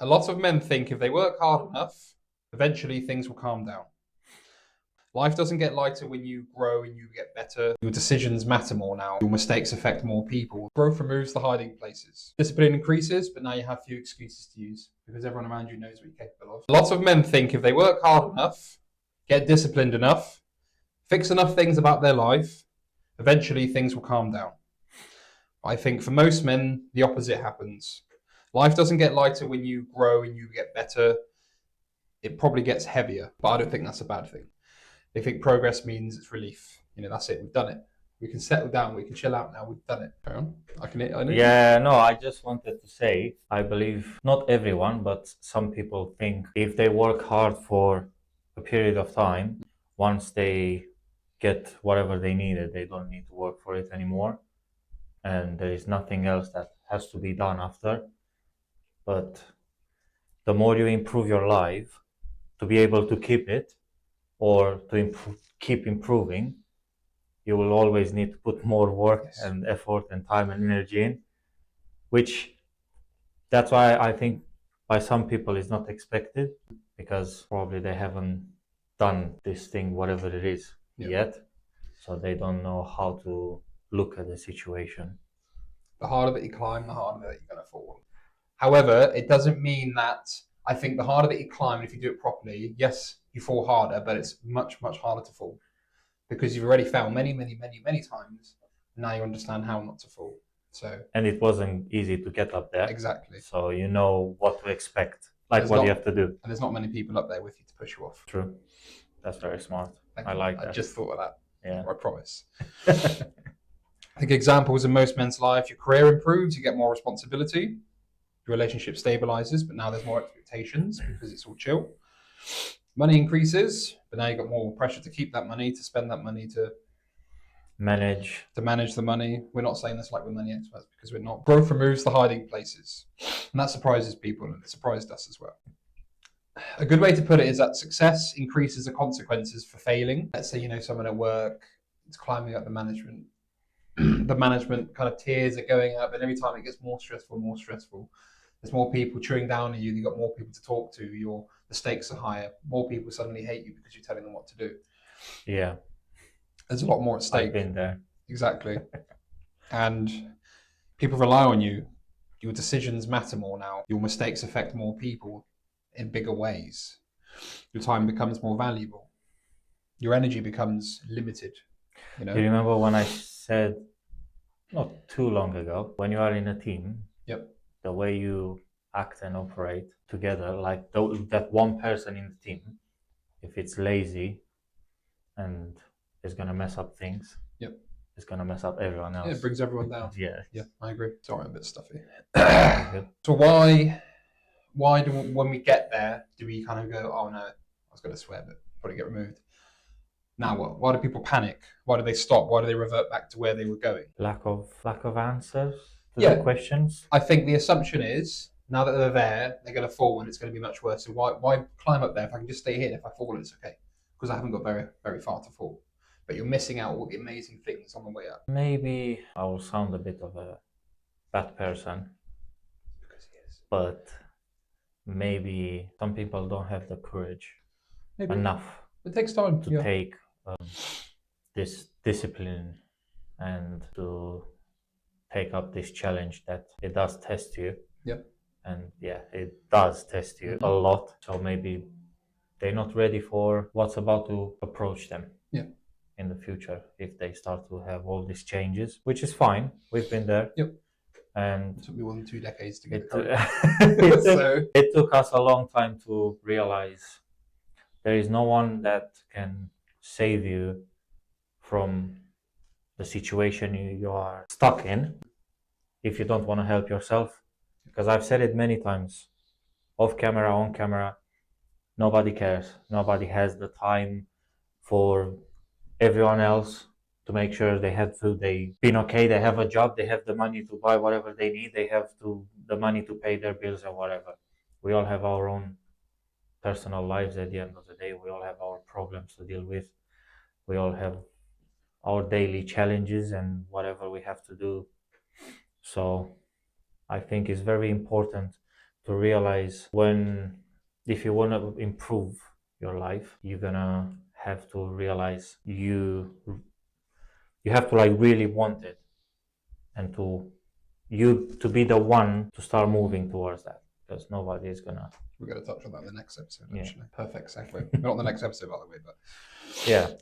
A lot of men think if they work hard enough, eventually things will calm down. Life doesn't get lighter when you grow and you get better. Your decisions matter more now. Your mistakes affect more people. Growth removes the hiding places. Discipline increases, but now you have few excuses to use because everyone around you knows what you're capable of. Lots of men think if they work hard enough, get disciplined enough, fix enough things about their life, eventually things will calm down. I think for most men, the opposite happens. Life doesn't get lighter when you grow and you get better. It probably gets heavier, but I don't think that's a bad thing. They think progress means it's relief. That's it. We've done it. We can settle down. We can chill out now. We've done it. Carry on. I know. Yeah, no, I just wanted to say, I believe not everyone, but some people think if they work hard for a period of time, once they get whatever they needed, they don't need to work for it anymore. And there is nothing else that has to be done after. But the more you improve your life to be able to keep it or to keep improving, you will always need to put more work Yes. and effort and time and energy in, which that's why I think by some people is not expected because probably they haven't done this thing, whatever it is, yet. So they don't know how to look at the situation. The harder that you climb, the harder that you're going to fall. However, it doesn't mean that I think the harder that you climb, if you do it properly, yes, you fall harder, but it's much, much harder to fall because you've already fell many, many, many, many times. And now you understand how not to fall. So, And it wasn't easy to get up there. exactly. So you know what to expect, like There's what not- you have to do. And there's not many people up there with you to push you off. True. That's very smart. Thank I you. like I that. just thought of that. Yeah. I promise. I think examples in most men's life, your career improves, you get more responsibility, your relationship stabilizes, but now there's more expectations because it's all chill. Money increases, but now you've got more pressure to keep that money, to spend that money, to Manage. manage the money. We're not saying this like we're money experts because we're not. Growth removes the hiding places. And that surprises people, and it surprised us as well. A good way to put it is that success increases the consequences for failing. Let's say, someone at work is climbing up the management. The management kind of tiers are going up, and every time it gets more stressful, more stressful. There's more people chewing down on you. You've got more people to talk to. The stakes are higher. More people suddenly hate you because you're telling them what to do. Yeah. There's a lot more at stake. I've been there. Exactly. And people rely on you. Your decisions matter more now. Your mistakes affect more people in bigger ways. Your time becomes more valuable. Your energy becomes limited. Do you remember when I said not too long ago, when you are in a team, Yep. the way you act and operate together, like that one person in the team, if it's lazy and is gonna mess up things, Yep. it's gonna mess up everyone else. Yeah, it brings everyone down. Yeah. Yeah, I agree. Sorry, I'm a bit stuffy. Good. So why do when we get there do we kind of go, oh no, I was going to swear, but probably get removed. Now what? Why do people panic? Why do they stop? Why do they revert back to where they were going? Lack of answers to Yeah. the questions. I think the assumption is now that they're there, they're going to fall and it's going to be much worse. So why climb up there if I can just stay here? If I fall, it's okay because I haven't got very very far to fall. But you're missing out all the amazing things on the way up. Maybe I will sound a bit of a bad person, Because he is. but maybe some people don't have the courage Maybe enough it takes time to take this discipline and to take up this challenge that it does test you. Yeah. And yeah, it does test you a lot. So maybe they're not ready for what's about to approach them. Yeah. In the future, if they start to have all these changes, which is fine. We've been there. Yep. And it took me more than 2 decades to get it took us a long time to realize there is no one that can save you from the situation you are stuck in if you don't want to help yourself. Because I've said it many times, off camera, on camera, nobody cares. Nobody has the time for everyone else to make sure they have food, they've been okay, they have a job, they have the money to buy whatever they need, they have the money to pay their bills or whatever. We all have our own personal lives at the end of the day. We all have our problems to deal with. We all have our daily challenges and whatever we have to do. So I think it's very important to realize if you want to improve your life, you're gonna have to realize you have to like really want it, and to be the one to start moving towards that, because nobody is gonna. We're going to touch on that in the next episode, Yeah. actually. Perfect segue. Not the next episode, by the way, but Yeah.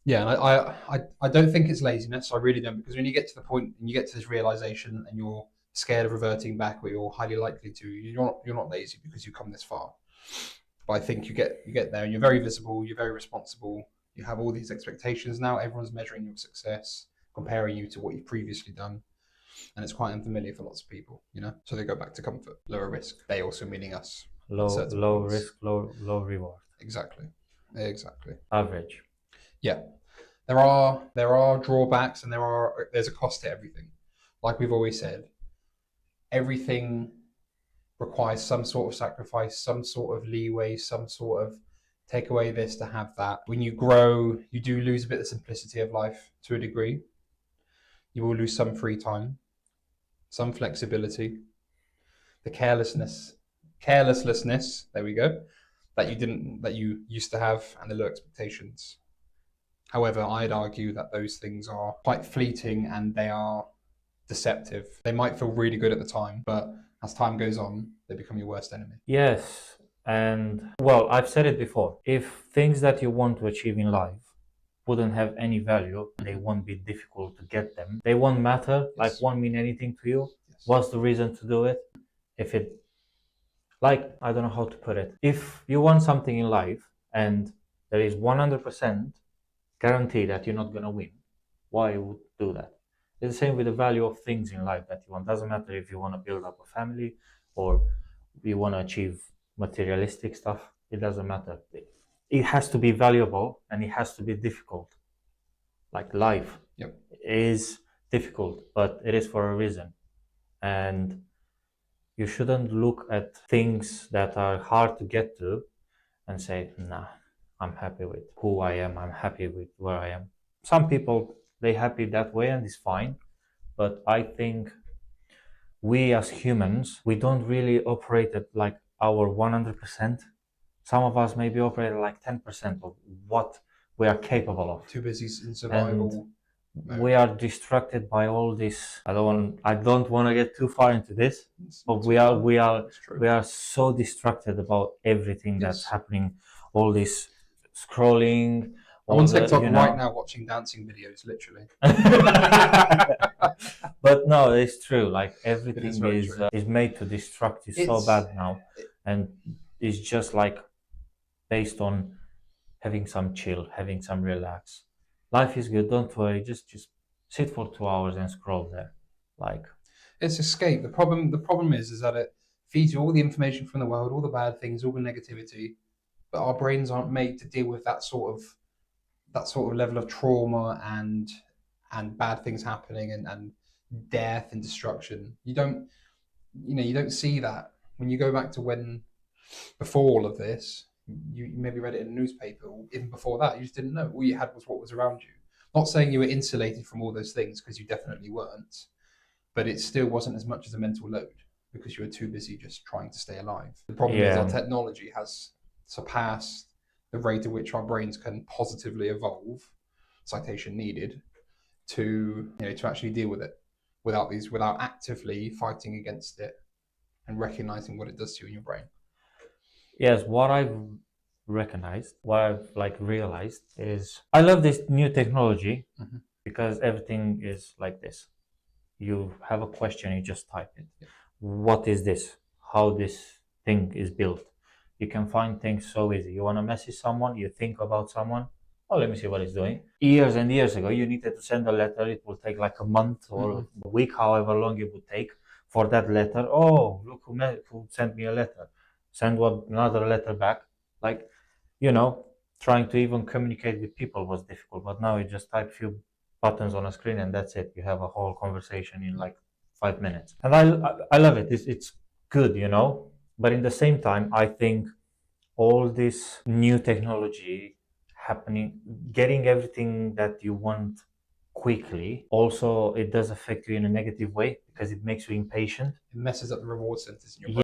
yeah, and I don't think it's laziness. I really don't, because when you get to the point and you get to this realization and you're scared of reverting back, but you're highly likely to, you're not lazy because you've come this far. But I think you get there and you're very visible, you're very responsible, you have all these expectations now. Everyone's measuring your success, comparing you to what you've previously done. And it's quite unfamiliar for lots of people, you know? So they go back to comfort, lower risk. They also meaning us. Low risk, low reward. Exactly. Average. Yeah. There are drawbacks and there's a cost to everything. Like we've always said, everything requires some sort of sacrifice, some sort of leeway, some sort of take away this to have that. When you grow, you do lose a bit of the simplicity of life to a degree. You will lose some free time, some flexibility, the carelessness, there we go, that you used to have, and the low expectations. However, I'd argue that those things are quite fleeting and they are deceptive. They might feel really good at the time, but as time goes on, they become your worst enemy. Yes, and well, I've said it before. If things that you want to achieve in life wouldn't have any value, they won't be difficult to get them. They won't matter, Yes. like won't mean anything to you. Yes. What's the reason to do it? If it, like, I don't know how to put it. If you want something in life and there is 100% guarantee that you're not gonna win, why would you do that? It's the same with the value of things in life that you want. Doesn't matter if you want to build up a family or you want to achieve materialistic stuff. It doesn't matter. It has to be valuable and it has to be difficult. Like life is difficult, but it is for a reason. And you shouldn't look at things that are hard to get to and say, nah, I'm happy with who I am. I'm happy with where I am. Some people, they're happy that way and it's fine. But I think we as humans, we don't really operate at like our 100%. Some of us maybe operate at like 10% of what we are capable of. Too busy in survival. And we are distracted by all this. I don't want to get too far into this, but we are so distracted about everything that's happening. All this scrolling. I'm on TikTok right now watching dancing videos, literally. But no, it's true. Like everything is made to distract you so bad now, and it's just like based on having some chill, having some relax. Life is good. Don't worry. Just sit for 2 hours and scroll there. Like it's escape. The problem is that it feeds you all the information from the world, all the bad things, all the negativity, but our brains aren't made to deal with that sort of level of trauma and bad things happening and death and destruction. You don't see that when you go back to when before all of this. You maybe read it in a newspaper, or even before that, you just didn't know. All you had was what was around you. Not saying you were insulated from all those things, because you definitely weren't, but it still wasn't as much as a mental load because you were too busy just trying to stay alive. The problem is our technology has surpassed the rate at which our brains can positively evolve, citation needed, to actually deal with it without actively fighting against it and recognizing what it does to you in your brain. Yes, what I've realized is I love this new technology because everything is like this. You have a question, you just type it. Yeah. What is this? How this thing is built? You can find things so easy. You want to message someone, you think about someone. Oh, let me see what he's doing. Years and years ago, you needed to send a letter. It would take like a month or a week, however long it would take for that letter. Oh, look who sent me a letter. Send another letter back. Like, trying to even communicate with people was difficult. But now you just type a few buttons on a screen and that's it. You have a whole conversation in like 5 minutes. And I love it. It's good, But in the same time, I think all this new technology happening, getting everything that you want quickly, also it does affect you in a negative way because it makes you impatient. It messes up the reward centers in your brain.